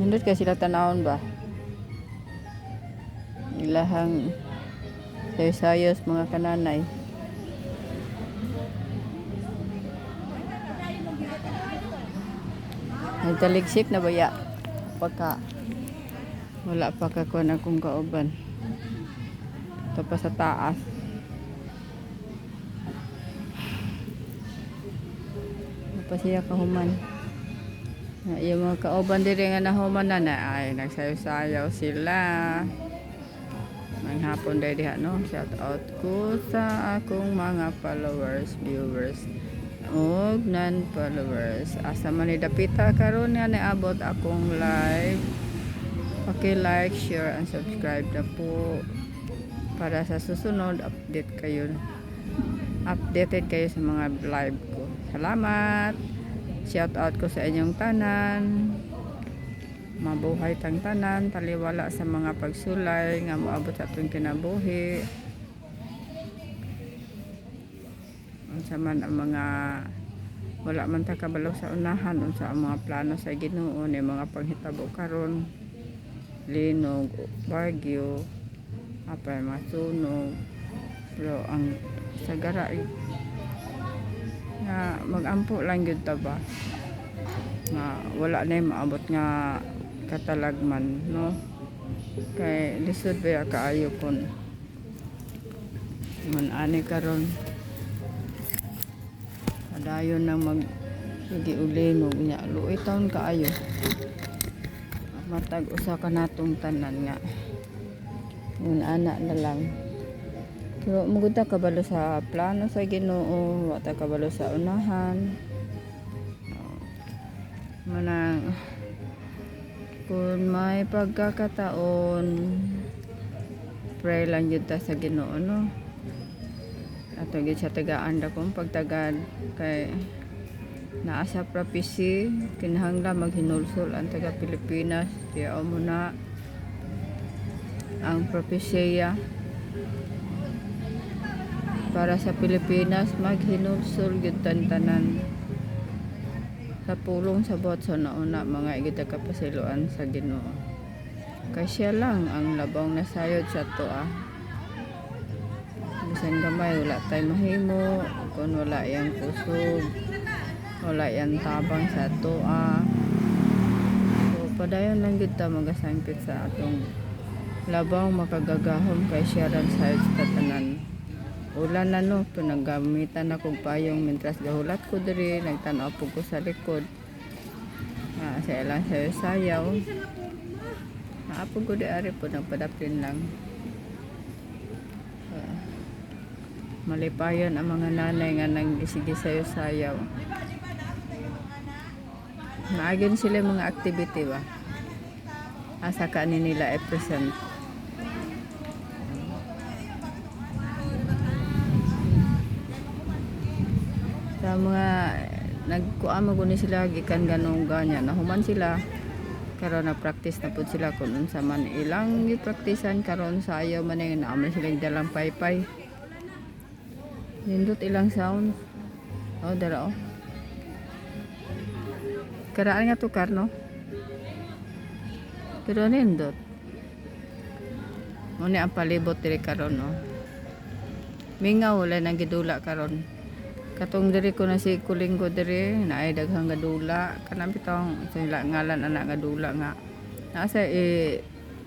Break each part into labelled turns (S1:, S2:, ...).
S1: Nindot ka sila tanawon ba? Ilahang sayos mga kananay. Nagtaligsik na baya pagka wala pa ka kuan akong kauban. Ito pa sa taas. Pa siya kahuman. Yung mga kauban diri nga nahuman na ay nagsayaw-sayaw sila. May hapon dahil diha no. Shout out ko sa akong mga followers, viewers, ug non-followers. Asa man ni dapita karon nga naabot akong live. Paki-like, share, and subscribe na po para sa susunod updated kayo sa mga live ko. Salamat. Shout out ko sa inyong tanan. Mabuhay tang tanan, taliwala sa mga pagsulay nga moabot sa atong kinabuhi. Unsa man ang mga wala man ta kabalo sa unahan, unsa ang mga plano sa Ginoo ni mga panghitabo karon, linog, bagyo, apa mga sunog. Pero ang sagara nga magampo lang gyud ta ba nga wala na maabot nga katalagman no, kay lisod ba kaayo kon man ani karon padayon nang mag sige ulinog nya luoy taon kaayo matag usa ka natong tanan nga ngun ana na lang. Pero magunda kabalo sa plano sa Ginoo, wata kabalo sa unahan. Manang kung may pagkakataon, pray lang yun ta sa Ginoo no. Ato gyud sa tagaan dakong pagtagad kay naa sa prophecy kinahanglan maghinulsol ang taga Pilipinas kaya mo na ang propesya para sa Pilipinas maghinulsol gyud tanan sa pulong sa buhat sa nauna mga igita kapasiluan sa Ginoo. Kay siya lang ang labaw na sayod sa toa. Bisan gamay wala tay mahimo kun wala yang kusog, wala yang tabang sa toa. So padayon lang gyud ta magasangpit sa atong labaw makagagahom kay siya lang sayod sa tanan. Ulan na no, pinagamitan akong payong mintras gahulat ko diri, nagtanaw po ko sa likod. Sa ilang sayaw. Naapog ko di ari po, nagpadaplin lang. Malipayon ang mga nanay nga nang isigi sayaw. Naagin sila mga activity ba? Asa ka nila i-present. Sa mga nagkuama ko ni sila gikan ganong ganya nahuman sila karon na practice na pud sila kun unsa man ilang gipraktisan karon sa ayaw man nga naaman sila dalang paypay nindot ilang sound dara karaan nga tukar no pero nindot mo ni ang palibot diri karon no mingaw wala nang gidula karon. Katong diri ko na si Kulinggo diri naay daghang gadula kanang bitong sila ngalan anak nga dula nga nasa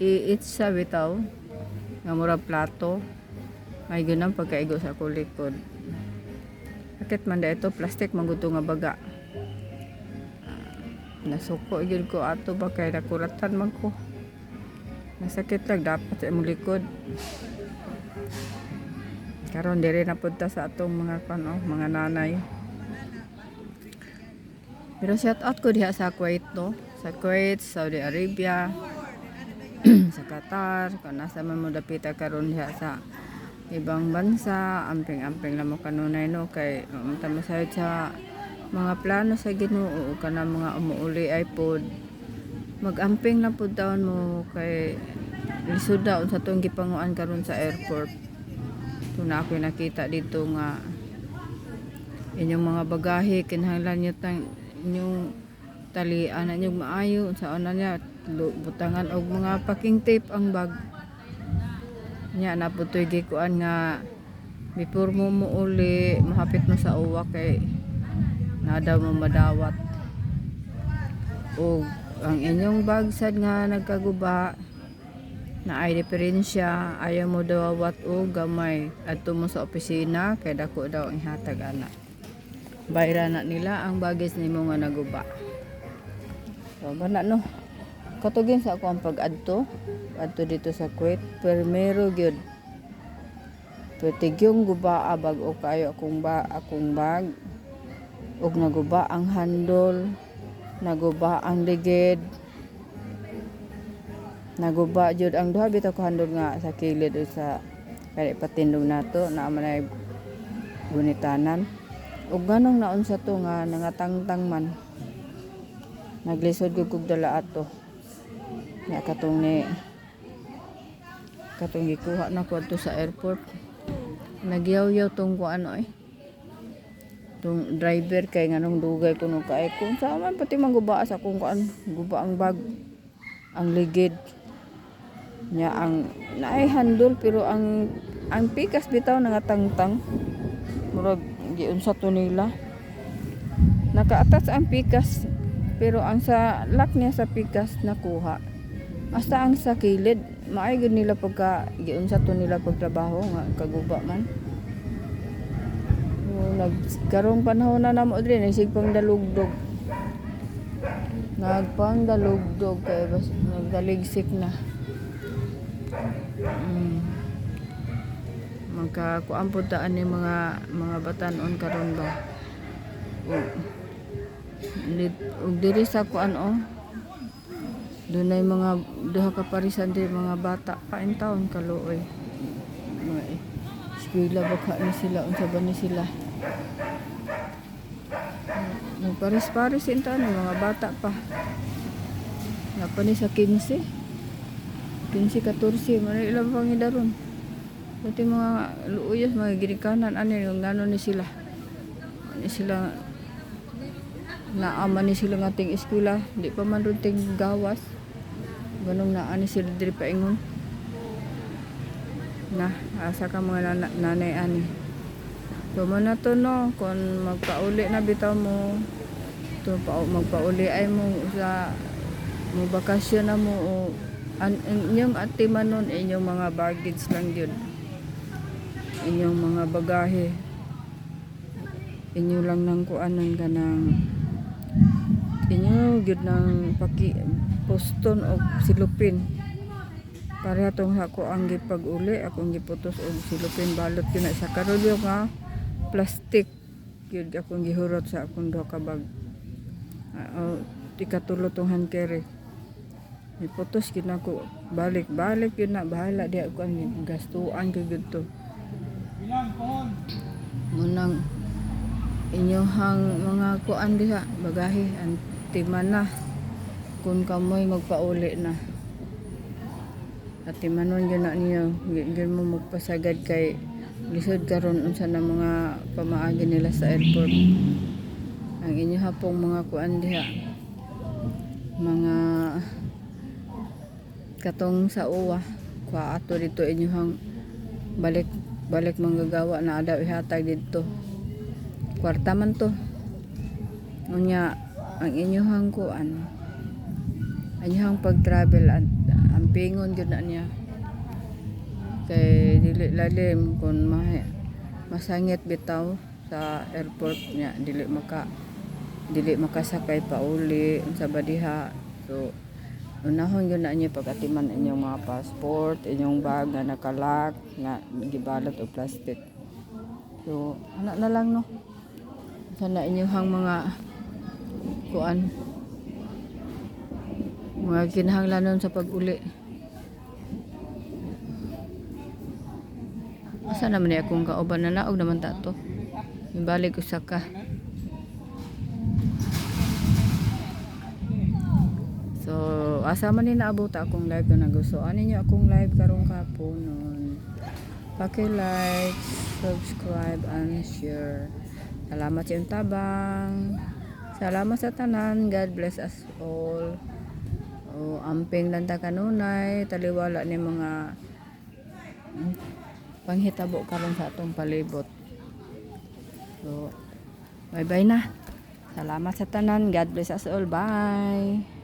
S1: itsa bitaw nga mura plato may gunang pagkaigo sa kulikod. Akit man da ito plastic manguto nga baga. Nasuko gyud ko ato ba kay nakuratan man ko. Nasakit lang dapat sa imong likod. Karon diri na punta sa atong mga mga nanay. Pero shout out ko diha sa Kuwait no, sa Kuwait, Saudi Arabia, sa Qatar, kung nasa man mo dapita karon diha sa ibang bansa, amping-amping lang mo kanunay no kay tama sayod sa mga plano sa Ginoo kana mga umuuli ay pod mag-amping na pud taon mo kay lisod daw sa tong gipanguan karon sa airport. Kung na ako nakita dito nga inyong mga bagahe kinahanglan nyo inyong talian na nyo maayo sa una niya butangan og mga packing tape ang bag. Nya na putoy gikuan nga before mo uli mahapit mo sa uwa kay nada mo madawat. O ang inyong bag sad nga nagkaguba na ay diferensya, ayaw mo dawat o gamay adto mo sa opisina kay dako daw ang ihatag ana. Bayra na nila ang bagis nimo nga naguba. So bana no. Katugin sa ako ang pag-adto dito sa Kuwait, primero gyud. Petigyong guba bag o kayo akong bag ug naguba ang handle, naguba ang ligid, naguba jud ang duha bitaw ko handle nga sa kilid o sa kay patindog nato na man ay gunitanan. Ug ganong naon sa to nga nangatangtang man. Naglisod gug dala ato. Nya katong gikuha na ko to sa airport. Nagyaw-yaw tong kuan tong driver kay nganong dugay kuno kay kung sa man pati manguba sa kung kuan guba ang bag ang ligid nya ang naay handle pero ang pikas bitaw nangatangtang murag giunsa to nila naka-attach ang pikas pero ang sa lock niya sa pikas nakuha hasta ang sa kilid maay gud nila pagka giunsa to nila pagtrabaho nga kaguba man. Nagkarong panahon na namo diri nagsig pang dalugdog. Nagpang dalugdog kay bas nagdaligsik na. Magkakuan pud ta ani mga batan-on karon ba. Ug diri sa kuan dunay mga duha ka parisan diri mga bata pa in taon kaluoy. Mga eskwela baka ni sila unsa ba ni sila. Paris-paris in taon mga bata pa. Napa ni sa 15 14 man ilang pang idaron. Pati mga luuyos mga girikanan ani yung ngano ni sila. Ani sila naaman ni sila nga ting eskwela, di pa man ron ting gawas. Ganong naani sila diri paingon. Na asa ka mga nanay ani. Tuman na to no kung magpauli na bitaw mo to magpauli ay mo sa mo bakasyon na mo o inyong atimanon inyong mga baggage lang yun inyong mga bagahe inyo lang nang kuanan ganang inyo gyud nang poston og silupin para tong ako ang gipag-uli akong giputos og silupin balot yun na sa karolyo nga plastic gyud akong gihurot sa akong duha ka bag ikatulo tong hand carry iputos gyud nako balik yun na bahala di ako ang gastuan gyud to munang inyohang mga kuan diha bagahe antiman na kung kamoy magpauli na atimanon yun na niyo gyud mo magpasagad kay lisod karon unsa na mga pamaagi nila sa airport ang inyo hapong mga kuan diha mga katong sa uwa kuha ato dito inyohang balik manggagawa na adaw ihatag dito kwarta man to unya ang inyohang kuan inyohang pag-travel ang pingon gyud na niya kay dili lalim kun masangit bitaw sa airport niya dili makasakay pa uli unsa ba diha so unahon yun na niya pagatiman inyong mga passport inyong bag nga nakalak nga gibalot og plastic so ana na lang no sana inyong mga kuan mga kinahanglanon sa pag-uli. Asa naman niya akong kauban na naog naman tato. Ibalik ko saka. So, asa man ni naabot akong live na nagustuhan ninyo akong live karong kaponon. Paki-like, subscribe, and share. Salamat sa iyong tabang. Salamat sa tanan. God bless us all. O amping lang ta kanunay taliwala ni mga panghitabo karon sa atong palibot. So bye bye na. Salamat sa tanan. God bless us all. Bye.